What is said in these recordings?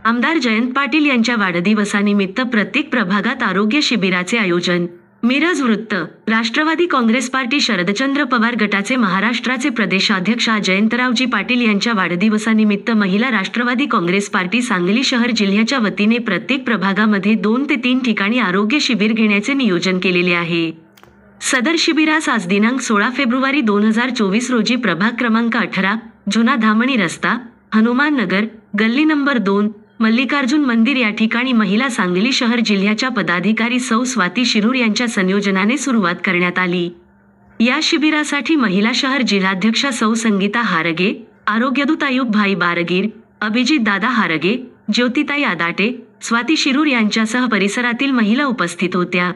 आमदार जयंत पाटील यांच्या वाढदिवसानिमित्त प्रत्येक प्रभागात आरोग्य शिबिराचे आयोजन। मिरज वृत्त। राष्ट्रवादी काँग्रेस पार्टी शरदचंद्र पवार गटाचे महाराष्ट्राचे प्रदेशाध्यक्ष जयंतरावजी पाटील यांच्या वाढदिवसानिमित्त महिला राष्ट्रवादी काँग्रेस पार्टी सांगली शहर जिल्ह्याच्या वतीने प्रत्येक प्रभागामध्ये 2 ते 3 ठिकाणी आरोग्य शिबिर घेण्याचे नियोजन केलेले आहे। सदर शिबिरास आज दिनांक 16 फेब्रुवारी 2024 रोजी प्रभाग क्रमांक 18 जुना धामणी रस्ता, हनुमान नगर, गल्ली नंबर 2, मल्लिकार्जुन मंदिर या ठिकाणी महिला सांगली शहर जिल्ह्याच्या पदाधिकारी सौ स्वाती शिरूर यांच्या संयोजनाने सुरुवात करण्यात आली। या शिबिरासाठी महिला शहर जिल्हाध्यक्षा सौ संगीता हारगे, आरोग्यदूत आयुब भाई बारगीर, अभिजित दादा हारगे, ज्योतिताई आदाटे, स्वाती शिरूर यांच्यासह परिसरातील महिला उपस्थित होत्या।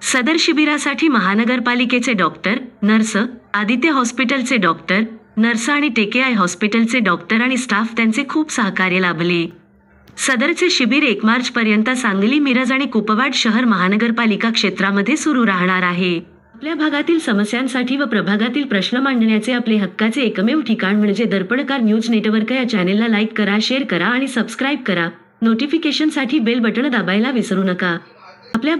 सदर शिबिरासाठी महानगरपालिकेचे डॉक्टर, नर्स, आदित्य हॉस्पिटलचे डॉक्टर, नर्स आणि टेकेआय हॉस्पिटलचे डॉक्टर आणि स्टाफ त्यांचे खूप सहकार्य लाभले। सदरचे शिबिर 1 मार्च पर्यंत सांगली, मिरज आणि कुपवाड शहर महानगरपालिका क्षेत्रामध्ये सुरू राहणार आहे। आपल्या भागातील समस्यांसाठी व प्रभागातील प्रश्न मांडण्याचे आपले हक्काचे एकमेव ठिकाण म्हणजे दर्पणकार न्यूज नेटवर्क। या चॅनेलला लाईक करा, शेअर करा आणि सबस्क्राईब करा। नोटिफिकेशनसाठी बेल बटन दाबायला विसरू नका। आपल्या